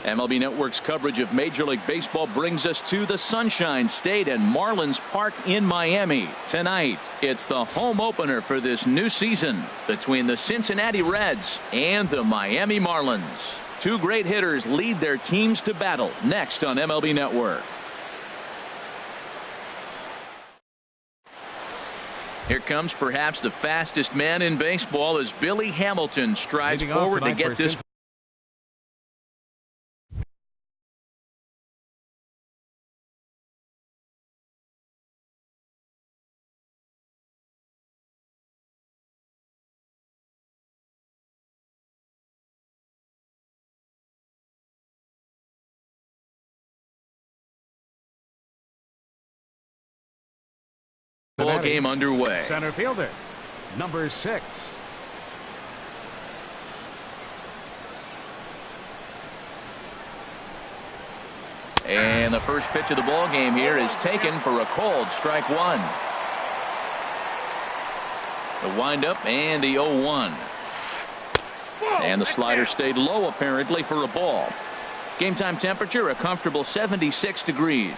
MLB Network's coverage of Major League Baseball brings us to the Sunshine State and Marlins Park in Miami. Tonight, it's the home opener for this new season between the Cincinnati Reds and the Miami Marlins. Two great hitters lead their teams to battle next on MLB Network. Here comes perhaps the fastest man in baseball as Billy Hamilton strides forward to get this. Ball game underway. Center fielder, number 6. And the first pitch of the ball game here is taken for a called strike one. The windup and the 0-1. And the slider stayed low apparently for a ball. Game time temperature a comfortable 76 degrees.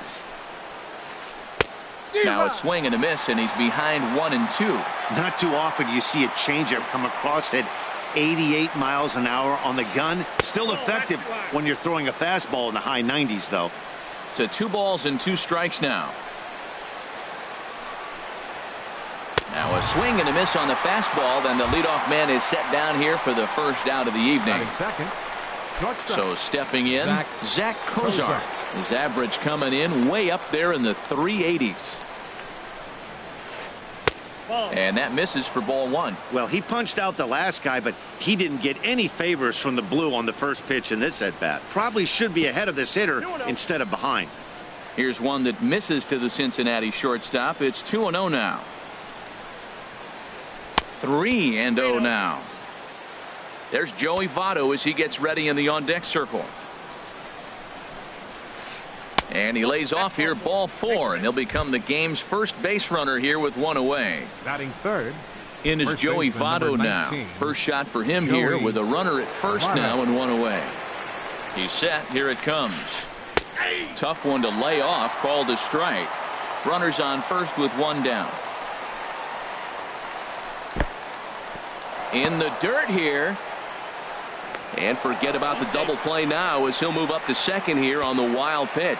Now a swing and a miss, and he's behind 1-2. Not too often you see a changeup come across at 88 miles an hour on the gun. Still effective when you're throwing a fastball in the high 90s, though. To 2 balls and 2 strikes now. Now a swing and a miss on the fastball. Then the leadoff man is set down here for the first out of the evening. So stepping in, Zach Kozar. His average coming in way up there in the 380s. And that misses for ball 1. Well, he punched out the last guy, but he didn't get any favors from the blue on the first pitch in this at-bat. Probably should be ahead of this hitter instead of behind. Here's one that misses to the Cincinnati shortstop. It's 2-0 now. 3-0 now. There's Joey Votto as he gets ready in the on-deck circle. And he lays off here, ball 4, and he'll become the game's first base runner here with 1 away. Batting third. In is Joey Votto now. First shot for him here with a runner at first now and 1 away. He's set. Here it comes. Tough one to lay off, called a strike. Runners on first with 1 down. In the dirt here. And forget about the double play now as he'll move up to second here on the wild pitch.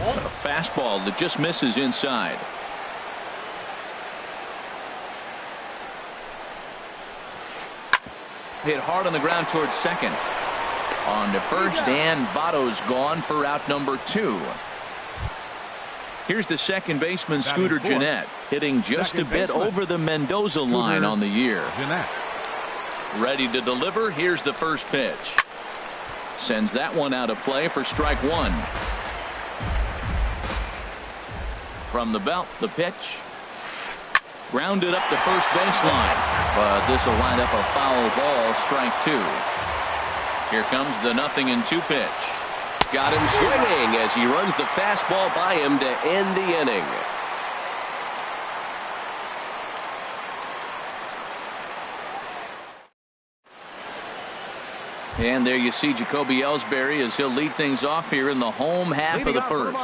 A fastball that just misses inside. Hit hard on the ground towards second. On to first, and Votto's gone for out number 2. Here's the second baseman, Scooter Gennett, hitting just a bit over the Mendoza line on the year. Ready to deliver. Here's the first pitch. Sends that one out of play for strike 1. From the belt, the pitch. Grounded up the first baseline. But this will wind up a foul ball, strike 2. Here comes the 0-2 pitch. Got him swinging as he runs the fastball by him to end the inning. And there you see Jacoby Ellsbury as he'll lead things off here in the home half of the first.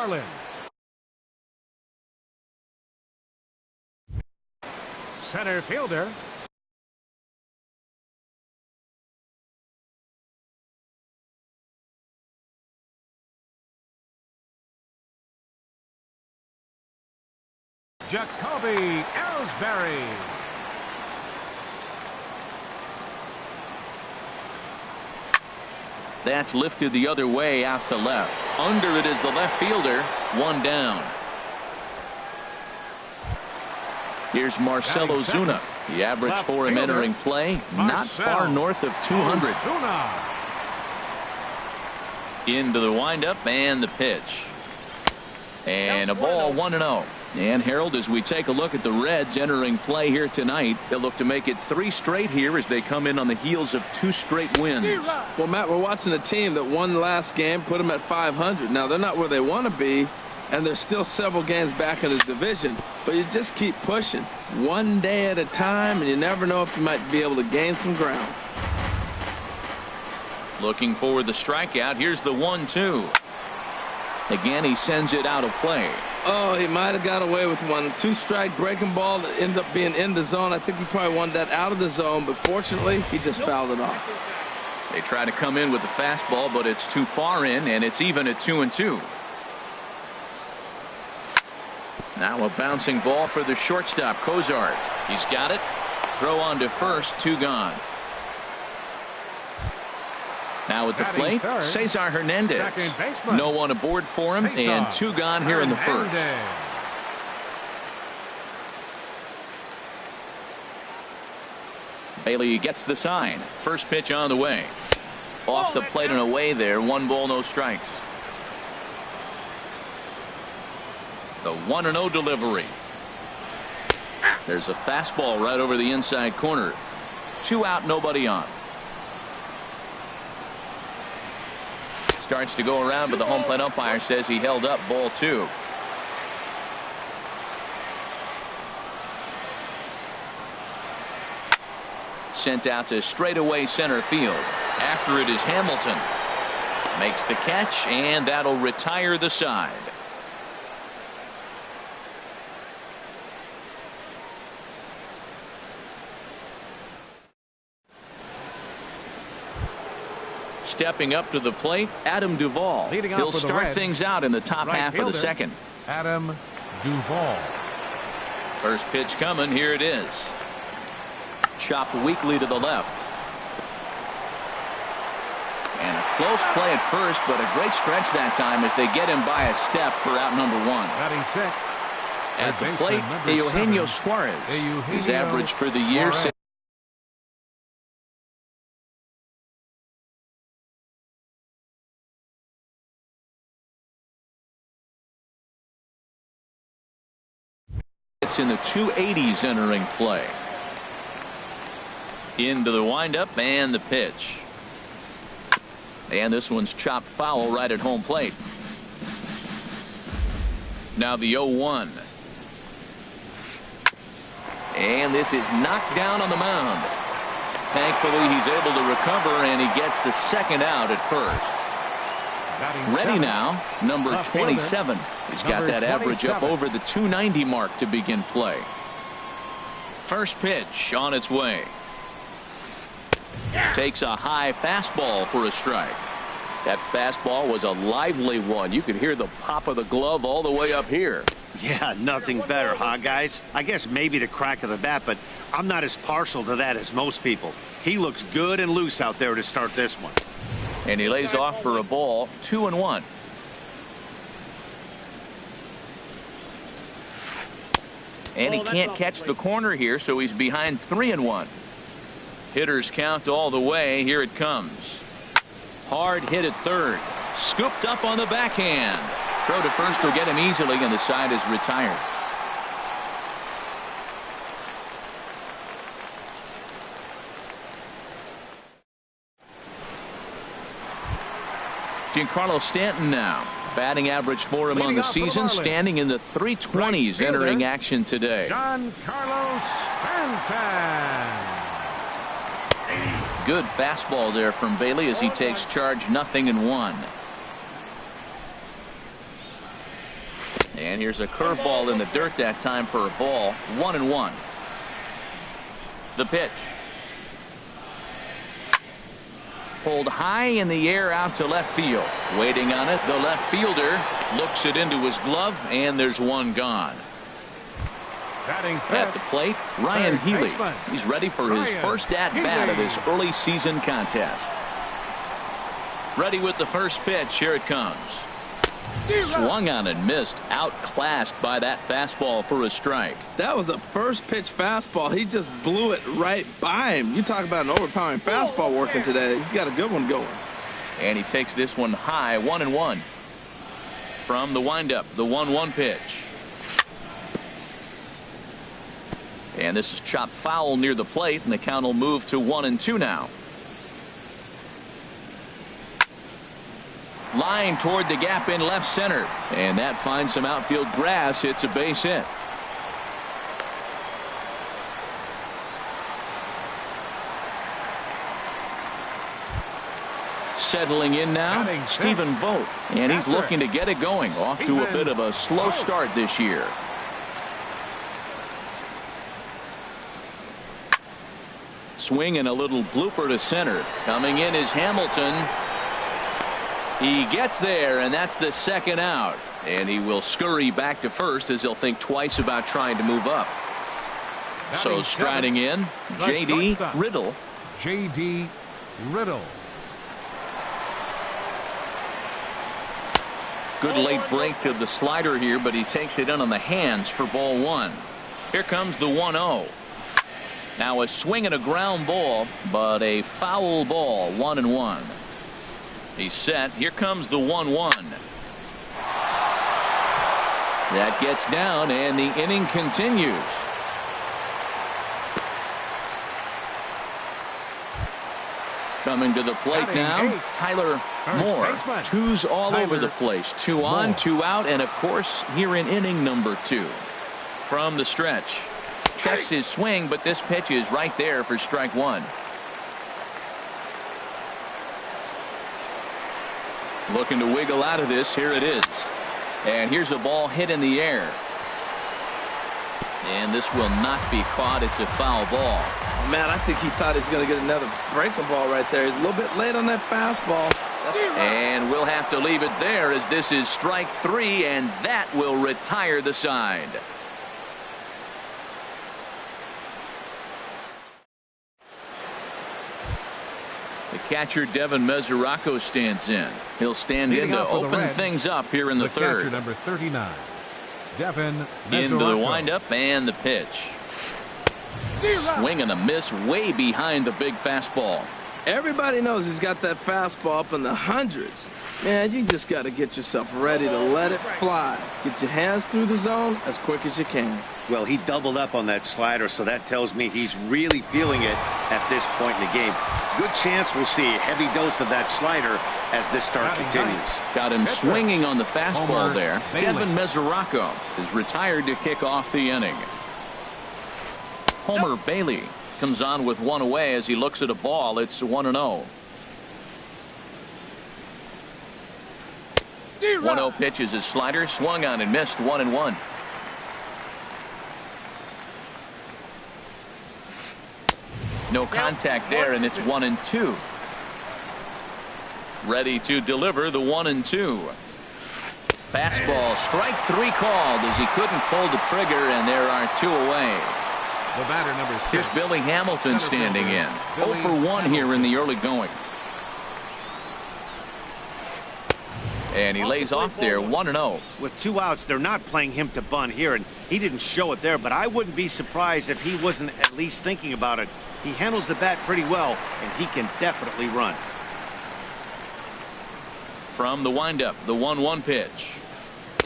Center fielder, Jacoby Ellsbury. That's lifted the other way out to left. Under it is the left fielder. 1 down. Here's Marcell Ozuna. The average for him entering play, not far north of 200. Into the windup and the pitch. And a ball 1-0. And Harold, as we take a look at the Reds entering play here tonight, they'll look to make it 3 straight here as they come in on the heels of 2 straight wins. Well, Matt, we're watching a team that won last game, put them at 500. Now, they're not where they want to be, and there's still several games back in his division, but you just keep pushing one day at a time, and you never know if you might be able to gain some ground. Looking for the strikeout. Here's the 1-2. Again, he sends it out of play. Oh, he might have got away with one. 2-strike breaking ball that ended up being in the zone. I think he probably wanted that out of the zone, but fortunately, he just fouled it off. They try to come in with the fastball, but it's too far in, and it's even at 2-2. Now a bouncing ball for the shortstop, Cozart. He's got it. Throw on to first, 2 gone. Now at the plate, Cesar Hernandez. No one aboard for him, and 2 gone here in the first. Bailey gets the sign. First pitch on the way. Off the plate and away there. 1 ball, no strikes. The 1-0 delivery. There's a fastball right over the inside corner. 2 out, nobody on. Starts to go around, but the home plate umpire says he held up, ball 2. Sent out to straightaway center field. After it is Hamilton. Makes the catch, and that'll retire the side. Stepping up to the plate, Adam Duvall. He'll start things out in the top half of the second. Adam Duvall. First pitch coming. Here it is. Chopped weakly to the left. And a close play at first, but a great stretch that time as they get him by a step for out number 1. At the plate, Eugenio Suarez. His average for the year. It's in the 280s entering play. Into the windup and the pitch. And this one's chopped foul right at home plate. Now the 0-1. And this is knocked down on the mound. Thankfully, he's able to recover, and he gets the second out at first. Ready now, number 27. He's got that average up over the 290 mark to begin play. First pitch on its way. Takes a high fastball for a strike. That fastball was a lively one. You could hear the pop of the glove all the way up here. Yeah, nothing better, huh, guys? I guess maybe the crack of the bat, but I'm not as partial to that as most people. He looks good and loose out there to start this one. And he lays off for a ball, 2-1. And he can't catch the corner here, so he's behind 3-1. Hitters count all the way. Here it comes. Hard hit at third. Scooped up on the backhand. Throw to first will get him easily, and the side is retired. Giancarlo Stanton now. Batting average for him on the season, standing in the 320s entering action today. Giancarlo Stanton. Good fastball there from Bailey as he takes charge, 0-1. And here's a curveball in the dirt that time for a ball, 1-1. The pitch. Pulled high in the air out to left field. Waiting on it, the left fielder looks it into his glove, and there's 1 gone. At the plate, Ryan Healy. He's ready for his first at-bat of this early season contest. Ready with the first pitch. Here it comes. Swung on and missed. Outclassed by that fastball for a strike. That was a first pitch fastball. He just blew it right by him. You talk about an overpowering fastball working today. He's got a good one going. And he takes this one high, 1-1. From the windup, the 1-1 pitch. And this is chopped foul near the plate, and the count will move to 1-2 now. Line toward the gap in left center. And that finds some outfield grass. It's a base hit. Settling in now, Stephen Vogt. And he's looking to get it going. Off to a bit of a slow start this year. Swing and a little blooper to center. Coming in is Hamilton. He gets there, and that's the second out. And he will scurry back to first as he'll think twice about trying to move up. So striding in, J.D. Riddle. J.D. Riddle. Good late break to the slider here, but he takes it in on the hands for ball one. Here comes the 1-0. Now a swing and a ground ball, but a foul ball, 1-1. He's set. Here comes the 1-1. That gets down, and the inning continues. Coming to the plate now, Tyler Moore. Twos all over the place. 2 on, 2 out, and of course here in inning number 2. From the stretch. Checks his swing, but this pitch is right there for strike 1. Looking to wiggle out of this. Here it is. And here's a ball hit in the air. And this will not be caught. It's a foul ball. Oh, man, I think he thought he was going to get another breaking ball right there. He's a little bit late on that fastball. And we'll have to leave it there as this is strike 3, and that will retire the side. The catcher Devin Mesoraco stands in. He'll stand in to open things up here in the third. Catcher number 39, Devin Mesoraco. Into the windup and the pitch. Swing and a miss way behind the big fastball. Everybody knows he's got that fastball up in the hundreds. Man, you just got to get yourself ready to let it fly. Get your hands through the zone as quick as you can. Well, he doubled up on that slider, so that tells me he's really feeling it at this point in the game. Good chance we'll see a heavy dose of that slider as this start continues. Got him swinging on the fastball there. Devin Mesoraco is retired to kick off the inning. Homer Bailey comes on with one away as he looks at a ball. It's 1-0. 1-0 pitch is his slider, swung on and missed, 1-1. No contact there, and it's 1-2. Ready to deliver the 1-2. Fastball, strike 3 called as he couldn't pull the trigger, and there are 2 away. The batter number 6. Here's Billy Hamilton standing in. 0 for 1 here in the early going. And he lays off there, 1-0. With 2 outs, they're not playing him to bunt here, and he didn't show it there, but I wouldn't be surprised if he wasn't at least thinking about it. He handles the bat pretty well, and he can definitely run. From the windup, the 1-1 pitch.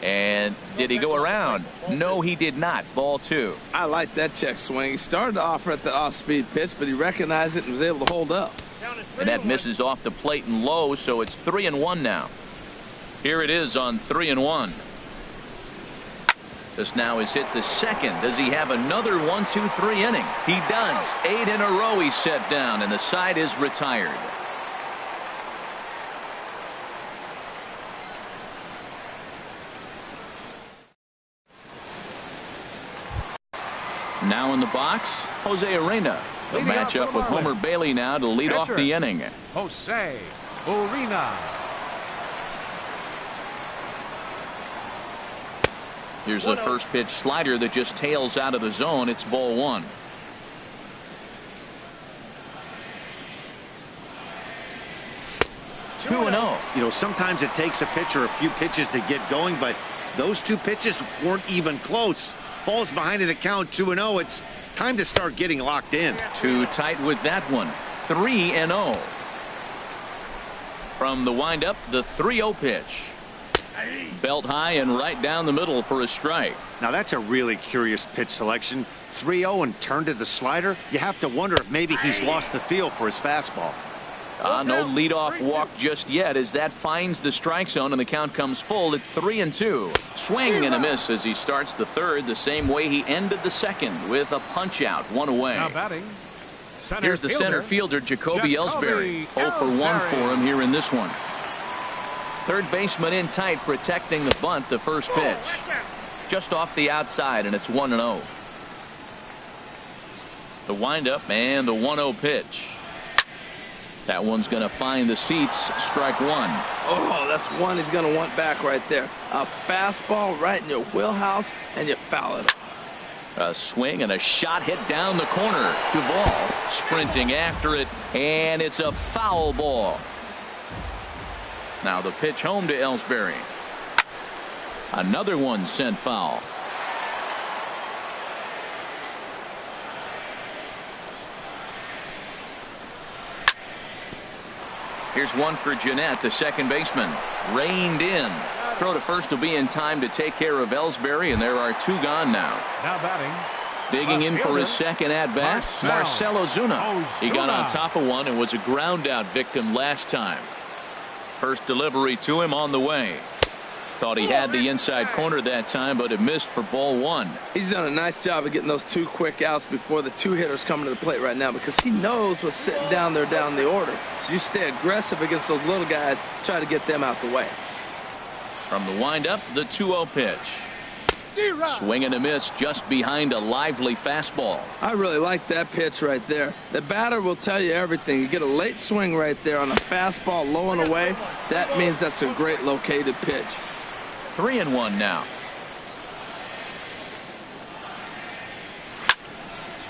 And did he go around? No, he did not. Ball 2. I like that check swing. He started to offer at the off-speed pitch, but he recognized it and was able to hold up. And that misses off the plate and low, so it's 3-1 now. Here it is on 3-1. This now is hit to second. Does he have another 1-2-3 inning? He does. 8 in a row he's set down, and the side is retired. Now in the box, Jose Arena. They'll match up with Homer Bailey now to lead off the inning. Jose Arena. Here's the first pitch slider that just tails out of the zone. It's ball 1. Two and 0. You know, sometimes it takes a pitcher a few pitches to get going, but those 2 pitches weren't even close. Falls behind in the count, 2-0. It's time to start getting locked in. Too tight with that one. 3-0. From the windup, the 3-0 pitch. Belt high and right down the middle for a strike. Now that's a really curious pitch selection. 3-0 and turned to the slider. You have to wonder if maybe he's lost the feel for his fastball. No leadoff walk just yet as that finds the strike zone and the count comes full at 3-2. Swing and a miss as he starts the third the same way he ended the second with a punch out, one away. Now batting, Here's the center fielder, Jacoby Ellsbury. 0 for 1 for him here in this one. Third baseman in tight, protecting the bunt, the first pitch. Just off the outside, and it's 1-0. The windup and the 1-0 pitch. That one's going to find the seats. Strike one. Oh, that's one he's going to want back right there. A fastball right in your wheelhouse, and you foul it. A swing and a shot hit down the corner. Duvall sprinting after it, and it's a foul ball. Now the pitch home to Ellsbury. Another one sent foul. Here's one for Jeanette, the second baseman. Reined in. Throw to first will be in time to take care of Ellsbury, and there are two gone now. Now batting. Digging in for his second at-bat, Marcell Ozuna. He got on top of one and was a ground-out victim last time. First delivery to him on the way. Thought he had the inside corner that time, but it missed for ball one. He's done a nice job of getting those two quick outs before the two hitters come to the plate right now, because he knows what's sitting down there down the order. So you stay aggressive against those little guys, try to get them out the way. From the windup, the 2-0 pitch. Swing and a miss just behind a lively fastball. I really like that pitch right there. The batter will tell you everything. You get a late swing right there on a fastball low and away. That means that's a great located pitch. 3-1 now.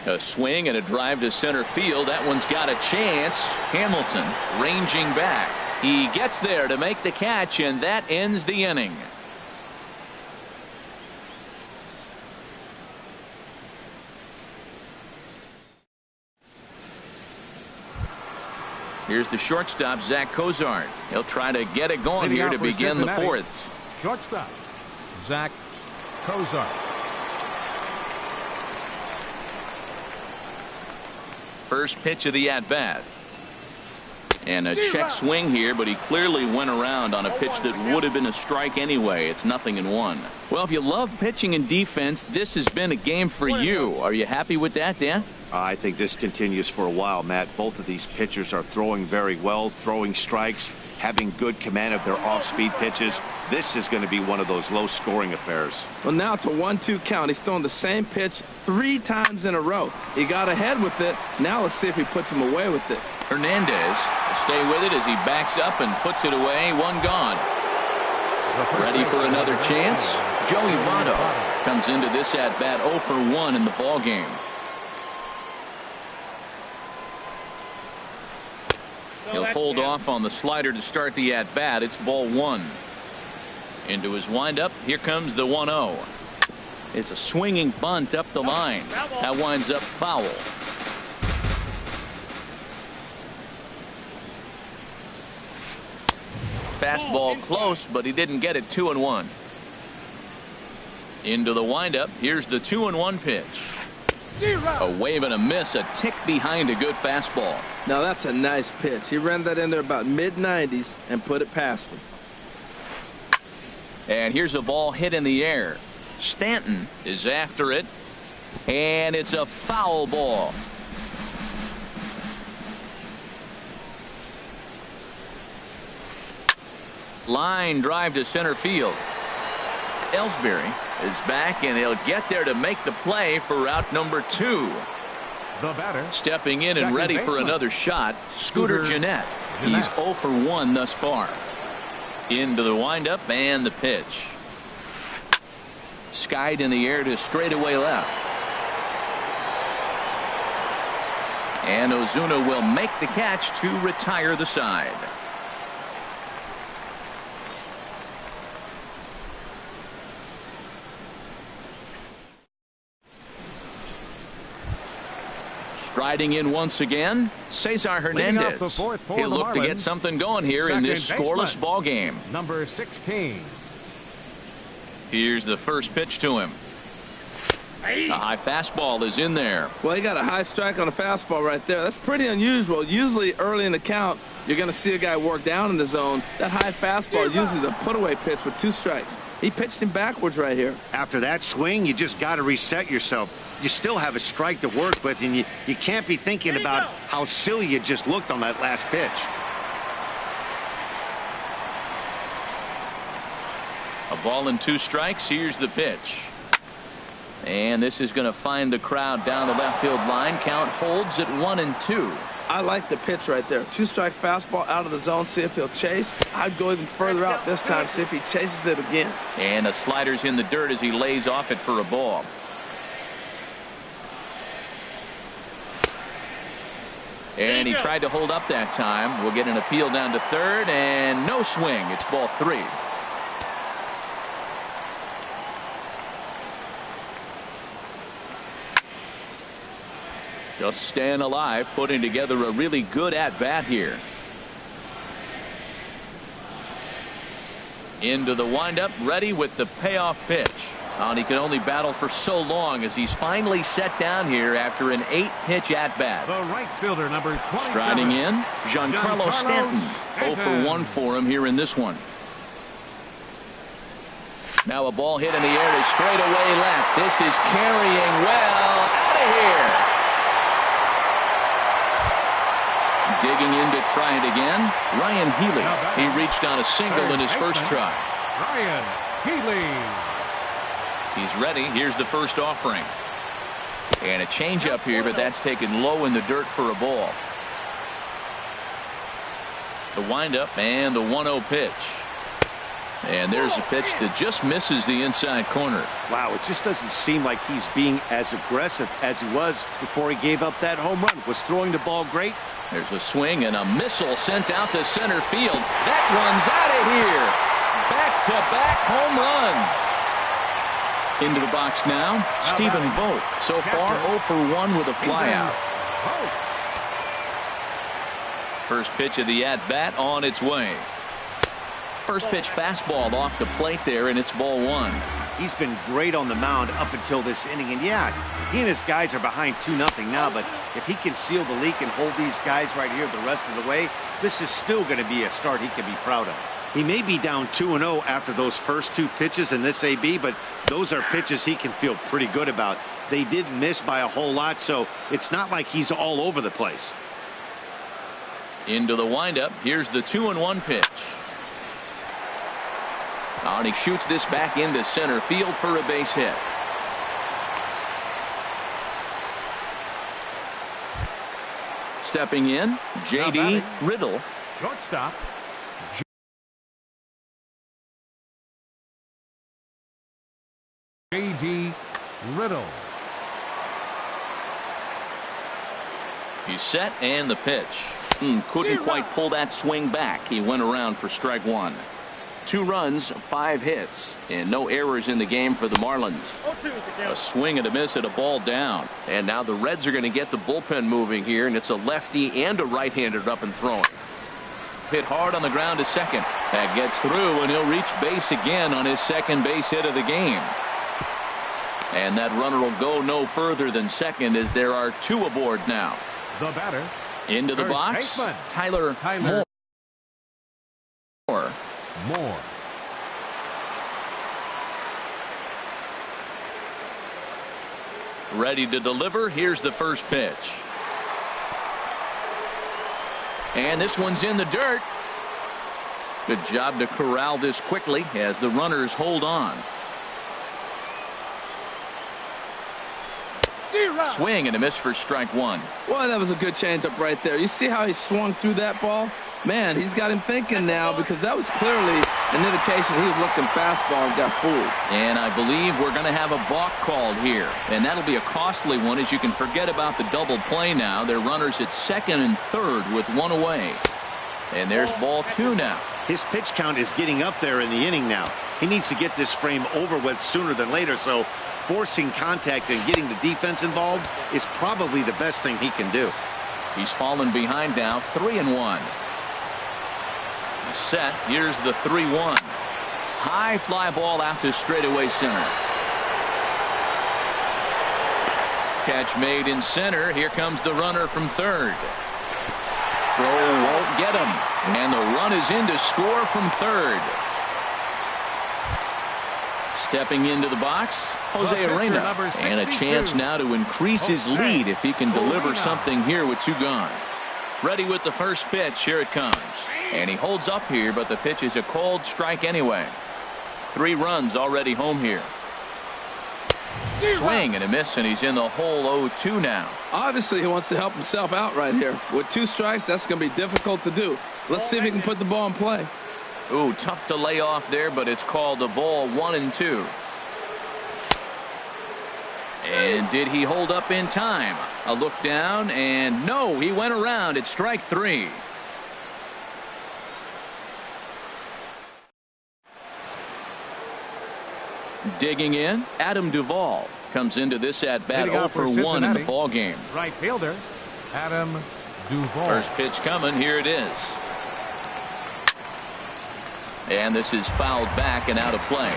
A swing and a drive to center field. That one's got a chance. Hamilton ranging back. He gets there to make the catch, and that ends the inning. Here's the shortstop, Zach Cozart. He'll try to get it going here to begin the fourth. Shortstop, Zach Cozart. First pitch of the at-bat. And a check swing here, but he clearly went around on a pitch that would have been a strike anyway. It's 0-1. Well, if you love pitching and defense, this has been a game for you. Are you happy with that, Dan? I think this continues for a while, Matt. Both of these pitchers are throwing very well, throwing strikes, having good command of their off-speed pitches. This is going to be one of those low-scoring affairs. Well, now it's a 1-2 count. He's throwing the same pitch 3 times in a row. He got ahead with it. Now let's see if he puts him away with it. Hernandez will stay with it as he backs up and puts it away. One gone. Ready for another chance. Joey Votto comes into this at-bat 0 for 1 in the ballgame. He'll hold off on the slider to start the at-bat. It's ball one. Into his windup. Here comes the 1-0. It's a swinging bunt up the line. That winds up foul. Fastball close, but he didn't get it. 2-1. Into the windup. Here's the 2-1 pitch. A wave and a miss, a tick behind a good fastball. Now that's a nice pitch. He ran that in there about mid-90s and put it past him. And here's a ball hit in the air. Stanton is after it, and it's a foul ball. Line drive to center field. Ellsbury is back, and he'll get there to make the play for out number 2. The batter, stepping in and ready for another shot, Scooter Jeanette. He's 0 for 1 thus far. Into the windup and the pitch. Skied in the air to straightaway left. And Ozuna will make the catch to retire the side. Striding in once again, Cesar Hernandez. He'll look to get something going here in this scoreless ball game. Number 16. Here's the first pitch to him. A high fastball is in there. Well, he got a high strike on a fastball right there. That's pretty unusual. Usually early in the count, You're going to see a guy work down in the zone. That high fastball usually the put-away pitch with 2 strikes. He pitched him backwards right here. After that swing, you just got to reset yourself. You still have a strike to work with, and you can't be thinking about how silly you just looked on that last pitch. A ball and 2 strikes. Here's the pitch. And this is going to find the crowd down the left field line. Count holds at 1-2. I like the pitch right there. 2-strike fastball out of the zone. See if he'll chase. I'd go even further out this time. See if he chases it again. And a slider's in the dirt as he lays off it for a ball. And he tried to hold up that time. We'll get an appeal down to third, and no swing. It's ball 3. Just staying alive, putting together a really good at-bat here. Into the windup, ready with the payoff pitch. And he can only battle for so long as he's finally set down here after an 8-pitch at-bat. The right fielder, number 27. Striding in, Giancarlo Stanton. 0 for 1 for him here in this one. Now a ball hit in the air to straightaway left. This is carrying well out of here. Digging in to try it again, Ryan Healy. He reached on a single in his first try. Ryan Healy. He's ready. Here's the first offering. And a changeup here, but that's taken low in the dirt for a ball. The windup and the 1-0 pitch. And there's a pitch that just misses the inside corner. Wow, it just doesn't seem like he's being as aggressive as he was before he gave up that home run. Was throwing the ball great. There's a swing and a missile sent out to center field. That one's out of here. Back-to-back home runs. Into the box now, Stephen Vogt. So far 0 for 1 with a flyout. First pitch of the at-bat on its way. First pitch fastball off the plate there, and it's ball 1. He's been great on the mound up until this inning, and yeah, he and his guys are behind 2-0 now, but if he can seal the leak and hold these guys right here the rest of the way, this is still going to be a start he can be proud of. He may be down 2-0 after those first 2 pitches in this AB, but those are pitches he can feel pretty good about. They did miss by a whole lot, so it's not like he's all over the place. Into the windup. Here's the 2-1 pitch. And he shoots this back into center field for a base hit. Stepping in, J.D. Riddle. Shortstop. J.D. Riddle. He's set, and the pitch. Couldn't quite pull that swing back. He went around for strike 1. 2 runs, 5 hits, and no errors in the game for the Marlins. A swing and a miss at a ball down. And now the Reds are going to get the bullpen moving here, and it's a lefty and a right-hander up and throwing. Hit hard on the ground to second. That gets through, and he'll reach base again on his second base hit of the game. And that runner will go no further than second as there are 2 aboard now. The batter. Into the box, Tyler Moore. Ready to deliver. Here's the first pitch. And this one's in the dirt. Good job to corral this quickly as the runners hold on. Swing and a miss for strike 1. Well, that was a good changeup right there. You see how he swung through that ball? Man, he's got him thinking now, because that was clearly an indication he was looking fastball and got fooled. And I believe we're going to have a balk called here, and that'll be a costly one, as you can forget about the double play now. They're runners at second and third with 1 away. And there's ball 2 now. His pitch count is getting up there in the inning now. He needs to get this frame over with sooner than later, so forcing contact and getting the defense involved is probably the best thing he can do. He's fallen behind now, 3-1. Set. Here's the 3-1. High fly ball out to straightaway center. Catch made in center. Here comes the runner from third. Throw won't get him. And the run is in to score from third. Stepping into the box, Jose Arena. And a chance now to increase his lead if he can deliver something here with 2 gone. Ready with the first pitch. Here it comes. And he holds up here, but the pitch is a called strike anyway. 3 runs already home here. Swing and a miss, and he's in the hole 0-2 now. Obviously, he wants to help himself out right here. With 2 strikes, that's going to be difficult to do. Let's see if he can put the ball in play. Ooh, tough to lay off there, but it's called a ball 1-2. And did he hold up in time? A look down, and no, he went around. It's strike 3. Digging in, Adam Duvall comes into this at bat 0 for 1 in the ball game. Right fielder, Adam Duvall. First pitch coming. Here it is. And this is fouled back and out of play.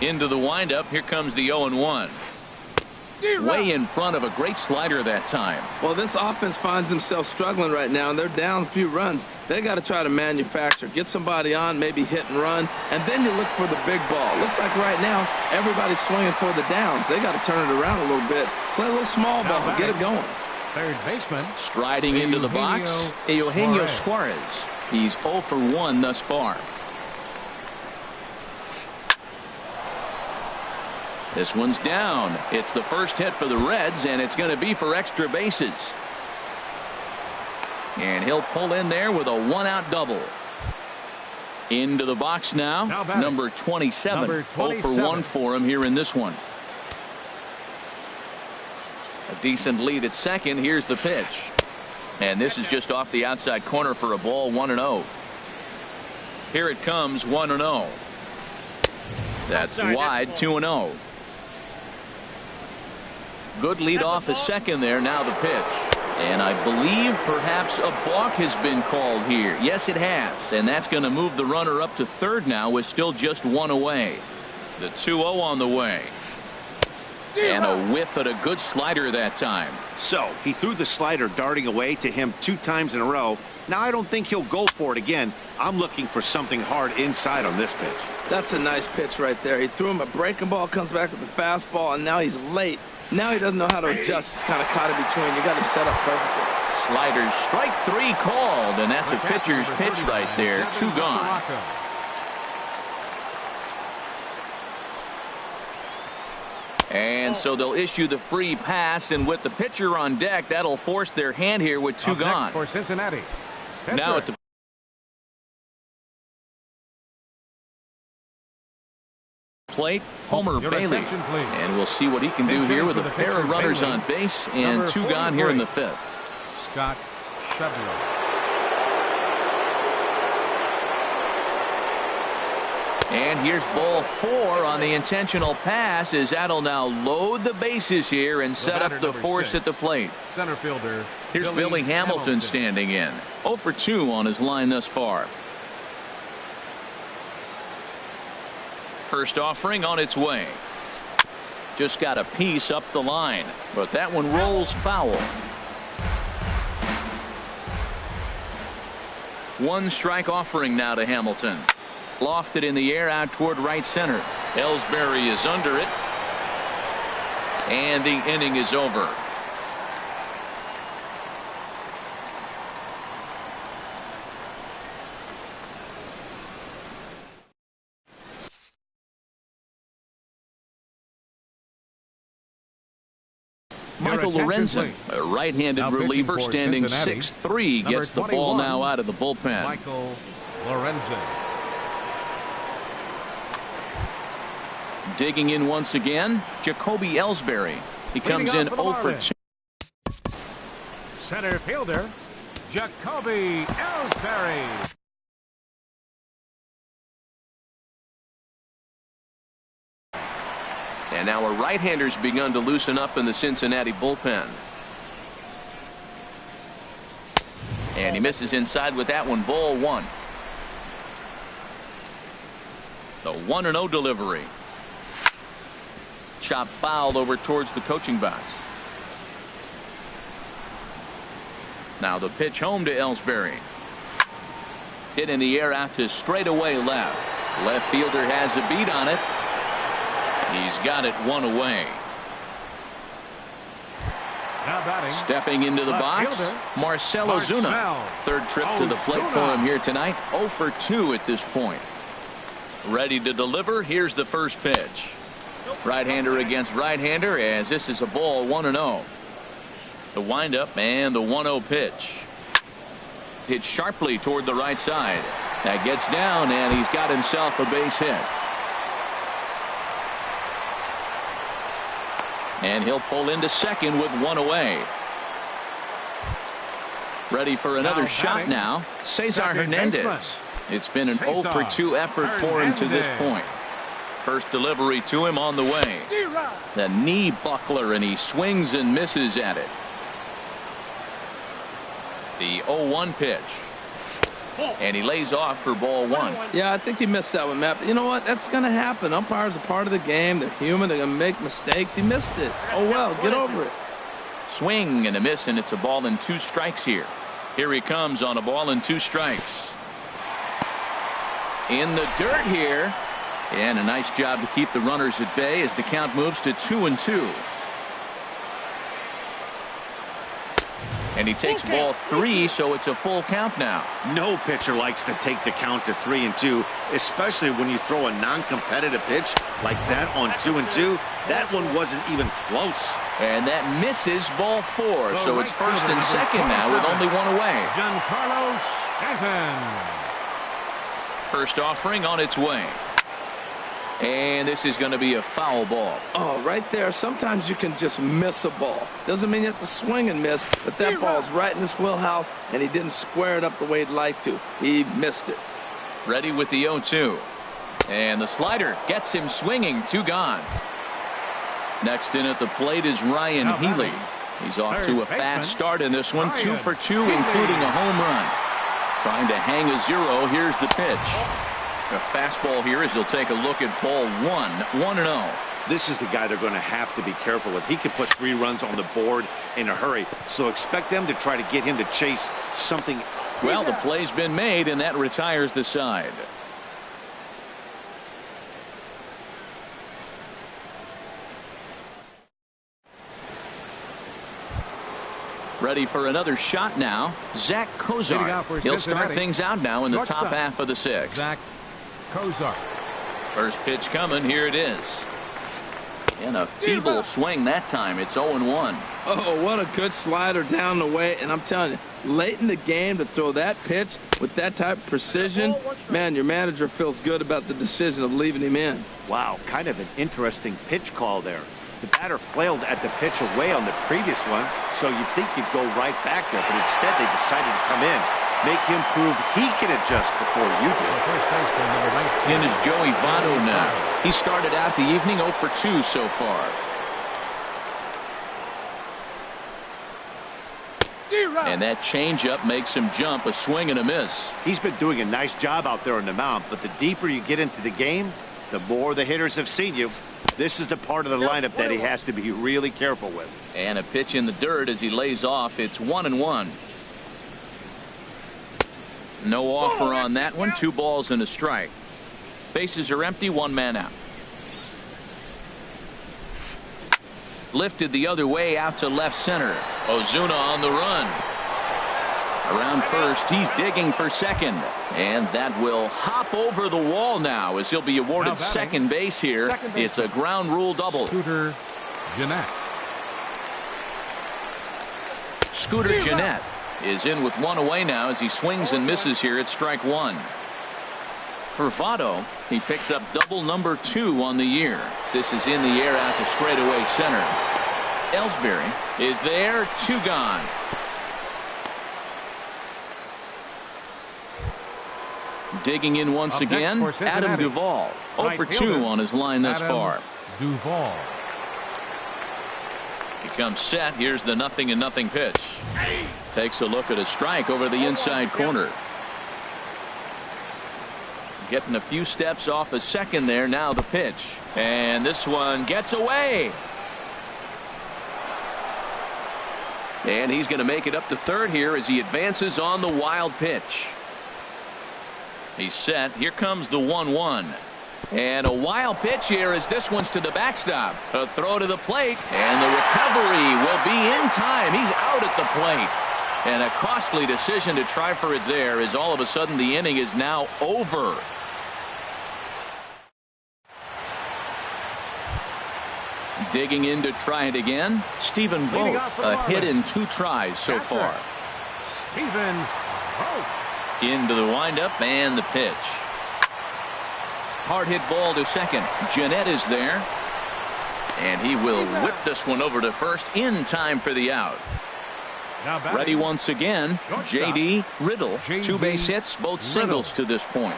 Into the windup. Here comes the 0-1. Way in front of a great slider that time. Well, this offense finds themselves struggling right now, and they're down a few runs. They got to try to manufacture, get somebody on, maybe hit and run, and then you look for the big ball. Looks like right now everybody's swinging for the downs. They got to turn it around a little bit, play a little small ball, get it going. Third baseman striding into the box, Eugenio Suarez. He's 0 for 1 thus far. This one's down. It's the first hit for the Reds, and it's going to be for extra bases. And he'll pull in there with a 1-out double. Into the box now number 27. 0 for 1 for him here in this one. A decent lead at second. Here's the pitch. And this is just off the outside corner for a ball 1-0. Here it comes 1-0. That's wide 2-0. Good lead off a second there. Now the pitch. And I believe perhaps a balk has been called here. Yes, it has. And that's going to move the runner up to third now with still just 1 away. The 2-0 on the way. And a whiff at a good slider that time. So he threw the slider darting away to him 2 times in a row. Now I don't think he'll go for it again. I'm looking for something hard inside on this pitch. That's a nice pitch right there. He threw him a breaking ball, comes back with a fastball, and now he's late. Now he doesn't know how to adjust. He's kind of caught in between. You got him set up perfectly. Sliders, strike 3 called, and that's a pitcher's pitch right there. 2 gone. And so they'll issue the free pass, and with the pitcher on deck, that'll force their hand here with 2 gone. For Cincinnati. Now at the plate, Homer Bailey. And we'll see what he can do here with a pair of runners on base and 2 gone here in the 5th. Scott Shedler. And here's ball 4 on the intentional pass as that'll now load the bases here and set up the force at the plate. Center fielder. Here's Billy Hamilton standing in. 0 for 2 on his line thus far. First offering on its way. Just got a piece up the line, but that one rolls foul. 1 strike offering now to Hamilton. Lofted in the air out toward right center. Ellsbury is under it. And the inning is over. Michael Lorenzen, a right-handed reliever standing 6'3", gets the ball now out of the bullpen. Michael Lorenzen. Digging in once again, Jacoby Ellsbury. He comes in 0 for 2. Center fielder, Jacoby Ellsbury. And now a right-hander's begun to loosen up in the Cincinnati bullpen. And he misses inside with that one, ball 1. The 1-0 delivery. Chop fouled over towards the coaching box. Now the pitch home to Ellsbury. Hit in the air out to straightaway left. Left fielder has a beat on it. He's got it one away. Now batting. Stepping into the box, Marcell Ozuna. Third trip to the plate for him here tonight. 0 for 2 at this point. Ready to deliver. Here's the first pitch. Right-hander against right-hander, as this is a ball 1-0. The windup and the 1-0 pitch. Hit sharply toward the right side. That gets down, and he's got himself a base hit. And he'll pull into second with one away. Ready for another shot now, Cesar Hernandez. It's been an 0 for 2 effort for him to this point. First delivery to him on the way. The knee buckler, and he swings and misses at it. The 0-1 pitch. And he lays off for ball 1. Yeah, I think he missed that one, Matt. But you know what? That's going to happen. Umpires are part of the game. They're human. They're going to make mistakes. He missed it. Oh, well, get over it. Swing and a miss, and it's a ball and 2 strikes here. Here he comes on a ball and 2 strikes. In the dirt here. And a nice job to keep the runners at bay as the count moves to 2-2. And he takes ball 3, so it's a full count now. No pitcher likes to take the count to 3-2, especially when you throw a non-competitive pitch like that on 2-2. That one wasn't even close. And that misses ball 4, so it's first and second now with only one away. Giancarlo Stanton. First offering on its way. And this is going to be a foul ball. Oh, right there. Sometimes you can just miss a ball. Doesn't mean you have to swing and miss, but that ball's right in his wheelhouse, and he didn't square it up the way he'd like to. He missed it. Ready with the 0-2. And the slider gets him swinging. 2 gone. Next in at the plate is Ryan Healy. He's off to a fast start in this one. 2 for 2, including a home run. Trying to hang a 0. Here's the pitch. A fastball here as he'll take a look at ball 1. 1-0. This is the guy they're going to have to be careful with. He can put 3 runs on the board in a hurry, so expect them to try to get him to chase something. Well, the play's been made, and that retires the side. Ready for another shot now, Zach Kozar. He'll start things out now in the top half of the 6th. Zach Kozar. First pitch coming. Here it is. And a feeble swing that time. It's 0-1. Oh, what a good slider down the way. And I'm telling you, late in the game to throw that pitch with that type of precision, man, your manager feels good about the decision of leaving him in. Wow, kind of an interesting pitch call there. The batter flailed at the pitch away on the previous one, so you'd think he'd go right back there, but instead they decided to come in. Make him prove he can adjust before you do. In is Joey Votto now. He started out the evening 0 for 2 so far. And that changeup makes him jump. A swing and a miss. He's been doing a nice job out there on the mound, but the deeper you get into the game, the more the hitters have seen you. This is the part of the lineup that he has to be really careful with. And a pitch in the dirt as he lays off. It's 1-1. No offer on that one. 2 balls and a strike. Bases are empty. 1 man out. Lifted the other way out to left center. Ozuna on the run. Around first, he's digging for second. And that will hop over the wall now as he'll be awarded second base here. It's a ground rule double. Scooter Gennett. Scooter Gennett is in with 1 away now as he swings and misses here at strike 1. For Votto, he picks up double number 2 on the year. This is in the air out to straightaway center. Ellsbury is there. 2 gone. Digging in once again, Adam Duvall. 0 for 2 on his line thus far. Duvall. He comes set. Here's the 0-0 pitch. Takes a look at a strike over the inside corner. Getting a few steps off a second there. Now the pitch. And this one gets away. And he's going to make it up to third here as he advances on the wild pitch. He's set. Here comes the 1-1. And a wild pitch here as this one's to the backstop. A throw to the plate, and the recovery will be in time. He's out at the plate. And a costly decision to try for it there, as all of a sudden the inning is now over. Digging in to try it again, Stephen Vogt. A hit in 2 tries so far. Stephen Vogt. Into the windup and the pitch. Hard hit ball to second. Jeanette is there. And he will whip this one over to first in time for the out. Ready once again, J.D. Riddle. 2 base hits, both singles to this point.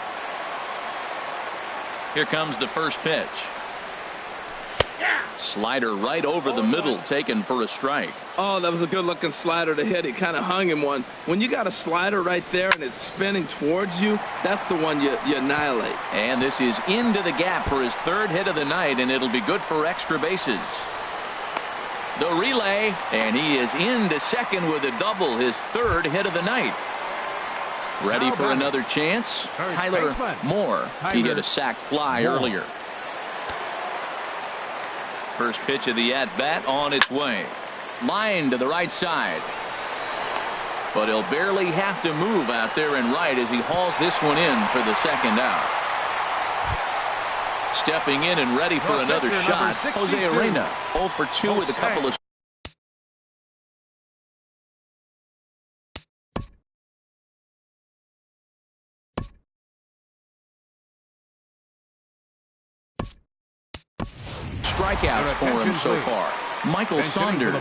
Here comes the first pitch. Slider right over the middle, taken for a strike. Oh, that was a good-looking slider to hit. He kind of hung him one. When you got a slider right there and it's spinning towards you, that's the one you annihilate. And this is into the gap for his 3rd hit of the night, and it'll be good for extra bases. The relay, and he is into second with a double, his 3rd hit of the night. Ready for another chance? Tyler Moore. He hit a sac fly earlier. First pitch of the at-bat on its way. Line to the right side. But he'll barely have to move out there in right as he hauls this one in for the 2nd out. Stepping in and ready for another shot, Jose Arena. 0 for 2 with a couple of. Strikeouts for him so far. Michael Saunders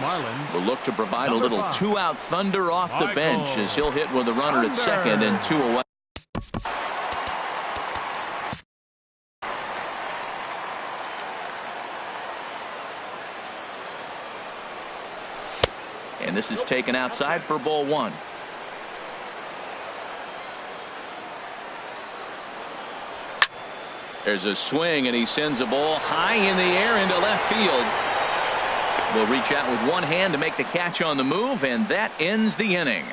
will look to provide a little 2-out thunder off the bench as he'll hit with a runner at second and 2 away. And this is taken outside for ball 1. There's a swing, and he sends a ball high in the air into left field. Will reach out with one hand to make the catch on the move, and that ends the inning.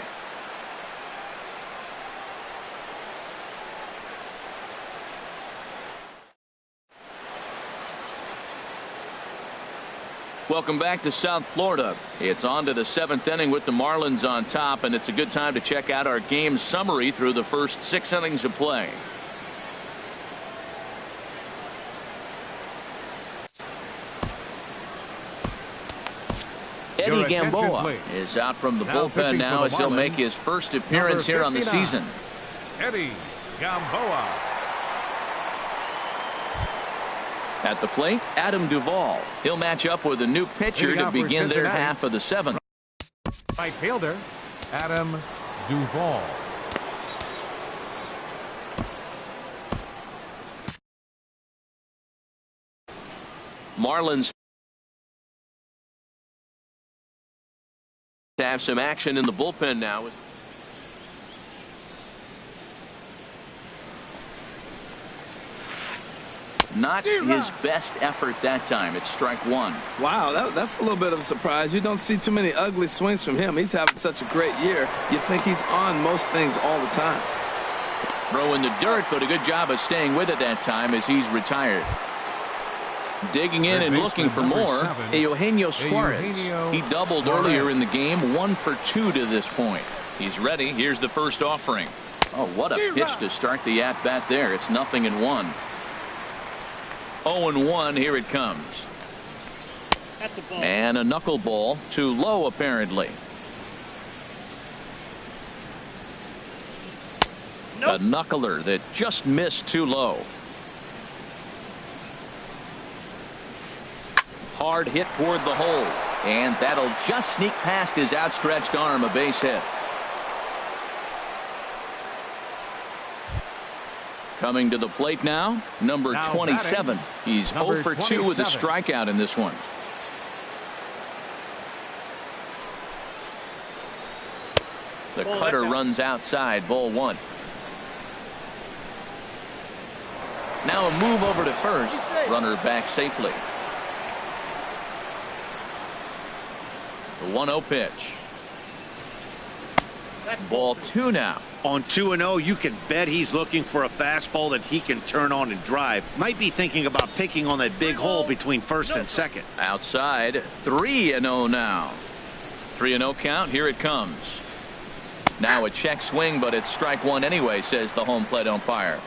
Welcome back to South Florida. It's on to the 7th inning with the Marlins on top, and it's a good time to check out our game summary through the first 6 innings of play. Eddie Gamboa is out from the bullpen now as he'll make his first appearance here on the season. Eddie Gamboa. At the plate, Adam Duvall. He'll match up with a new pitcher to begin their half of the 7th. Right fielder, Adam Duvall. Marlins have some action in the bullpen now. Not his best effort that time. It's strike 1. Wow, that's a little bit of a surprise. You don't see too many ugly swings from him. He's having such a great year. You think he's on most things all the time. Throw in the dirt, but a good job of staying with it that time as he's retired. Digging in and looking for more, Eugenio Suarez. He doubled earlier in the game, 1 for 2 to this point. He's ready. Here's the first offering. Oh, what a pitch to start the at-bat there. It's 0-1. 0-1, here it comes. That's a ball. And a knuckleball too low, apparently. Nope. A knuckler that just missed too low. Hard hit toward the hole, and that'll just sneak past his outstretched arm, a base hit. Coming to the plate now, number 27. He's 0 for 2 with a strikeout in this one. The cutter runs outside, ball 1. Now a move over to first. Runner back safely. The 1-0 pitch. Ball 2 now. On 2-0, you can bet he's looking for a fastball that he can turn on and drive. Might be thinking about picking on that big hole between first and second. Outside, 3-0 now. 3-0 count. Here it comes. Now a check swing, but it's strike one anyway, says the home plate umpire.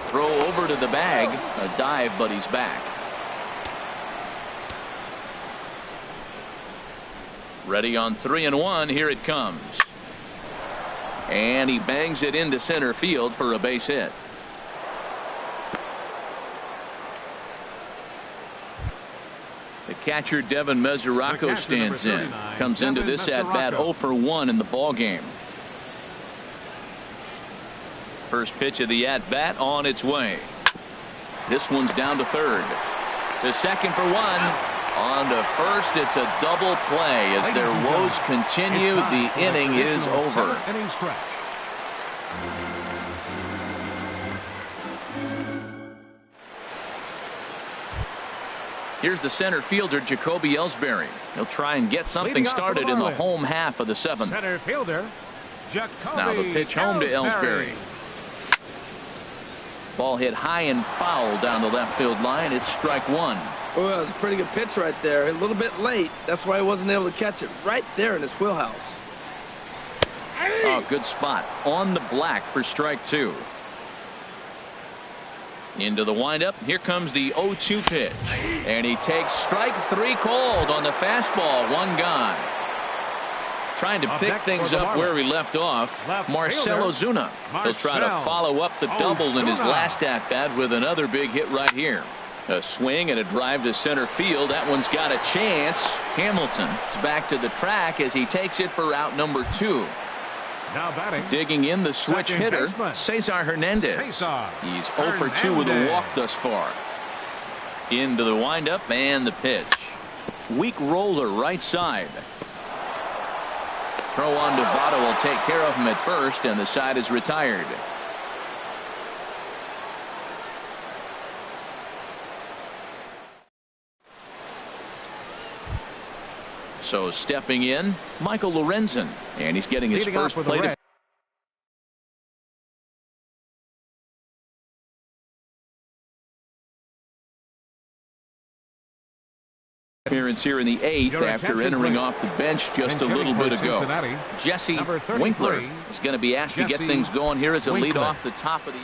Throw over to the bag. A dive, but he's back. Ready on 3-1. Here it comes. And he bangs it into center field for a base hit. The catcher Devin Mesoraco stands in. Comes into this at bat 0 for 1 in the ball game. First pitch of the at bat on its way. This one's down to third. To second for 1. On to first, it's a double play as their woes continue. The inning is over. Inning stretch. Here's the center fielder, Jacoby Ellsbury. He'll try and get something started in the home half of the 7th. Center fielder, Jacoby Now the pitch home to Ellsbury. Ball hit high and foul down the left field line. It's strike one. Oh, that was a pretty good pitch right there. A little bit late. That's why he wasn't able to catch it right there in his wheelhouse. Oh, good spot on the black for strike two. Into the windup. Here comes the 0-2 pitch. And he takes strike three called on the fastball. One gone. Trying to pick things up where he left off. Marcell Ozuna. He'll try to follow up the double in his last at bat with another big hit right here. A swing and a drive to center field. That one's got a chance. Hamilton is back to the track as he takes it for out number 2. Now batting. Digging in the switch hitter, Cesar Hernandez. He's 0 for 2 with a walk thus far. Into the windup and the pitch. Weak roller right side. Throw on to Votto will take care of him at first, and the side is retired. So stepping in, Michael Lorenzen, and he's getting his first plate appearance here in the 8th after entering off the bench just a little bit ago. Jesse Winkler is going to be asked to get things going here as a lead off the top of the.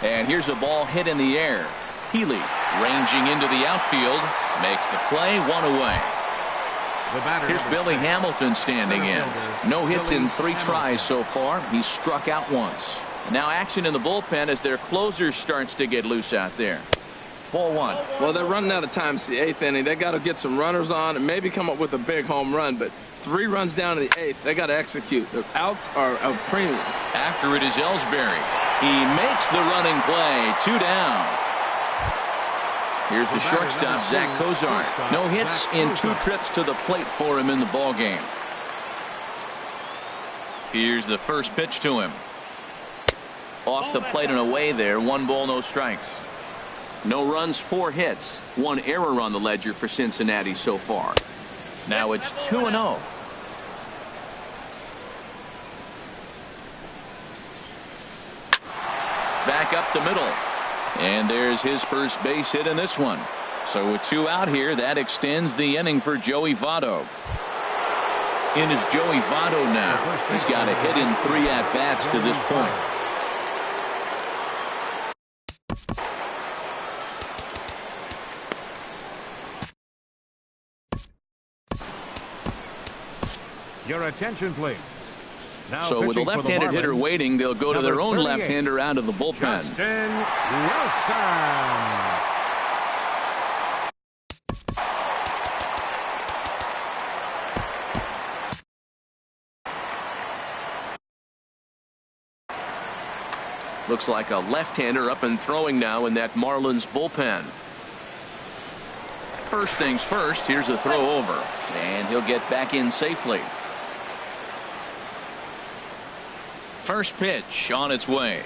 And here's a ball hit in the air. Healy ranging into the outfield, makes the play, one away. Here's Billy Hamilton standing in. No hits in 3 tries so far. He's struck out once. Now action in the bullpen as their closer starts to get loose out there. Ball 1. Well, they're running out of time. It's the 8th inning. They got to get some runners on and maybe come up with a big home run. But 3 runs down in the 8th. They got to execute. The outs are a premium. After it is Ellsbury. He makes the running play. 2 down. Here's the shortstop, Zach Kozar. No hits in 2 trips to the plate for him in the ball game. Here's the first pitch to him. Off the plate and away there. 1 ball, no strikes. No runs, 4 hits. 1 error on the ledger for Cincinnati so far. Now it's 2-0. Back up the middle. And there's his first base hit in this one. So with 2 out here, that extends the inning for Joey Votto. In is Joey Votto now. He's got a hit in 3 at-bats to this point. Your attention, please. Now so with a left-handed hitter waiting, they'll go to their own left-hander out of the bullpen. Justin Wilson. Looks like a left-hander up and throwing now in that Marlins bullpen. First things first, here's a throw over, and he'll get back in safely. First pitch on its way.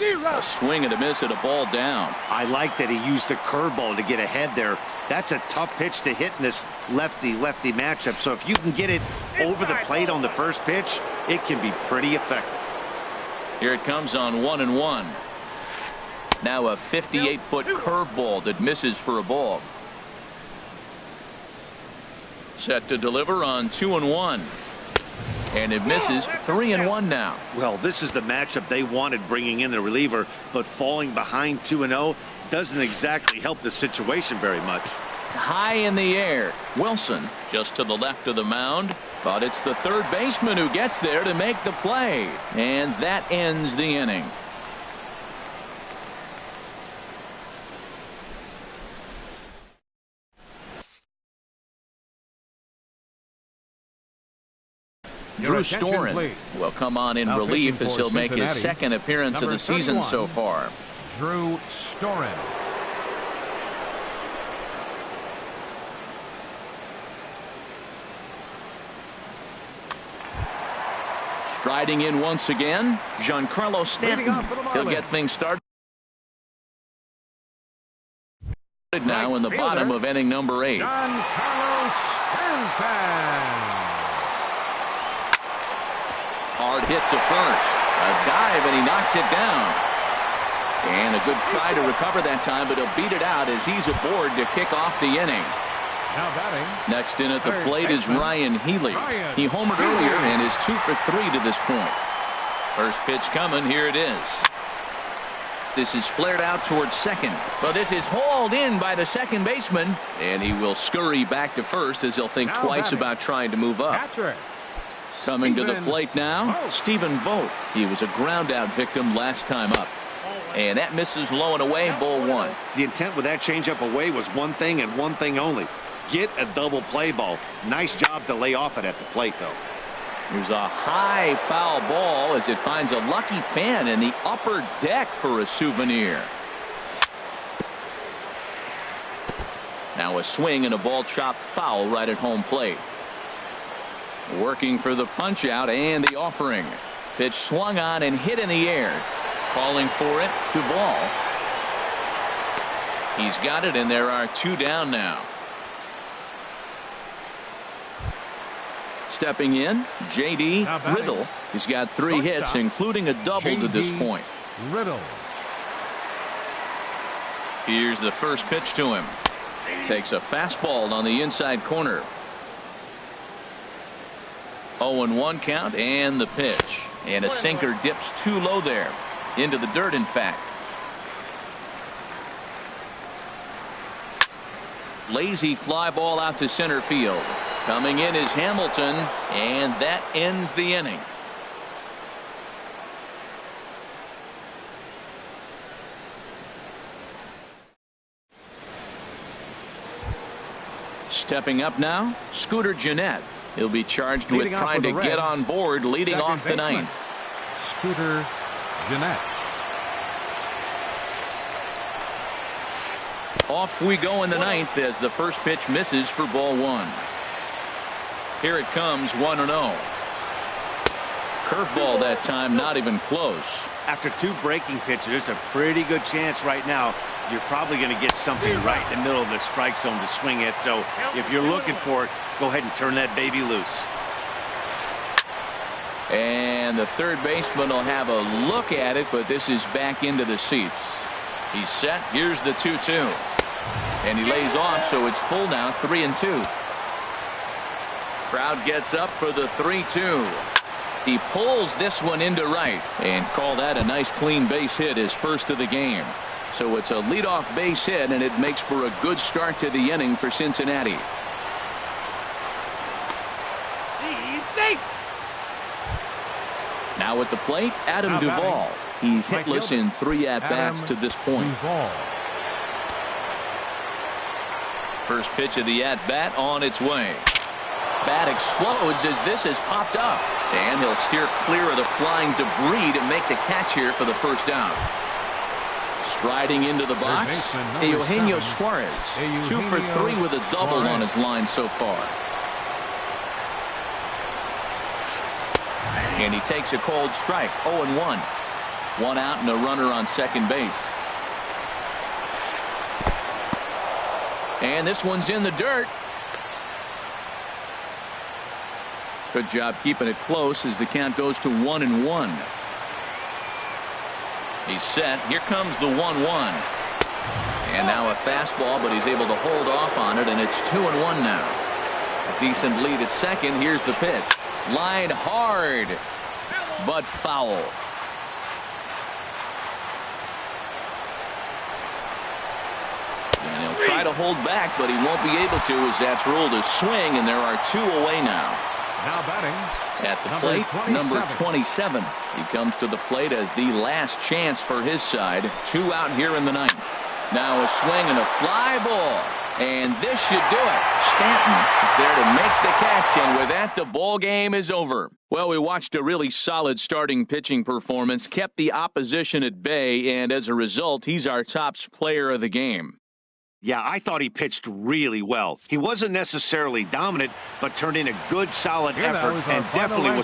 A swing and a miss at a ball down. I like that he used the curveball to get ahead there. That's a tough pitch to hit in this lefty-lefty matchup. So if you can get it over the plate on the first pitch, it can be pretty effective. Here it comes on 1-1. Now a 58-foot curveball that misses for a ball. Set to deliver on 2-1. And it misses 3-1 now. Well, this is the matchup they wanted, bringing in the reliever, but falling behind 2-0 doesn't exactly help the situation very much. High in the air. Wilson just to the left of the mound, but it's the third baseman who gets there to make the play, and that ends the inning. Drew Storen will come on in relief as he'll make his second appearance of the season so far. Drew Storen. Striding in once again, Giancarlo Stanton. He'll get things started now in the bottom of inning number 8. Giancarlo Stanton. Hard hit to first. A dive, and he knocks it down. And a good try to recover that time, but he'll beat it out as he's aboard to kick off the inning. Now batting. Next in at the plate is Ryan Healy. He homered earlier and is 2 for 3 to this point. First pitch coming. Here it is. This is flared out towards second. But this is hauled in by the second baseman. And he will scurry back to first as he'll think twice about trying to move up. Catcher. Coming to the plate now, Stephen Vogt. He was a ground out victim last time up. And that misses low and away, ball 1. The intent with that changeup away was one thing and one thing only. Get a double play ball. Nice job to lay off it at the plate, though. Here's a high foul ball as it finds a lucky fan in the upper deck for a souvenir. Now a swing and a ball chopped foul right at home plate. Working for the punch out and the offering. Pitch swung on and hit in the air. Calling for it to ball. He's got it, and there are 2 down now. Stepping in, J.D. Riddle. He's got 3 hits, including a double to this point. Riddle. Here's the first pitch to him. Takes a fastball on the inside corner. 0-1 count and the pitch. And a sinker dips too low there. Into the dirt, in fact. Lazy fly ball out to center field. Coming in is Hamilton, and that ends the inning. Stepping up now, Scooter Gennett. He'll be charged with trying to get on board leading off the ninth. Scooter Gennett. Off we go in the ninth as the first pitch misses for ball 1. Here it comes, 1-0. Curveball that time, not even close. After 2 breaking pitches, there's a pretty good chance right now you're probably going to get something right in the middle of the strike zone to swing it. So if you're looking for it, go ahead and turn that baby loose. And the third baseman will have a look at it, but this is back into the seats. He's set. Here's the 2-2. And he lays off, so it's full now, 3-2. Crowd gets up for the 3-2. He pulls this one into right and call that a nice clean base hit, his first of the game. So it's a leadoff base hit, and it makes for a good start to the inning for Cincinnati. He's safe. Now at the plate, Adam Duvall. He's hitless in 3 at-bats to this point. First pitch of the at-bat on its way. Bat explodes as this has popped up. And he'll steer clear of the flying debris to make the catch here for the first down. Striding into the box, baseman, number Eugenio 7, Suarez. 2 for 3 with a double on his line so far. And he takes a cold strike, 0-1. 1 out and a runner on second base. And this one's in the dirt. Good job keeping it close as the count goes to 1-1. He's set. Here comes the 1-1. And now a fastball, but he's able to hold off on it, and it's 2-1 now. A decent lead at second. Here's the pitch. Line hard, but foul. And he'll try to hold back, but he won't be able to as that's ruled a swing, and there are 2 away now. Now batting. At the plate, number 27. He comes to the plate as the last chance for his side. 2 out here in the ninth. Now a swing and a fly ball. And this should do it. Stanton is there to make the catch, and with that, the ball game is over. Well, we watched a really solid starting pitching performance, kept the opposition at bay, and as a result, he's our top player of the game. Yeah, I thought he pitched really well. He wasn't necessarily dominant, but turned in a good, solid effort and definitely was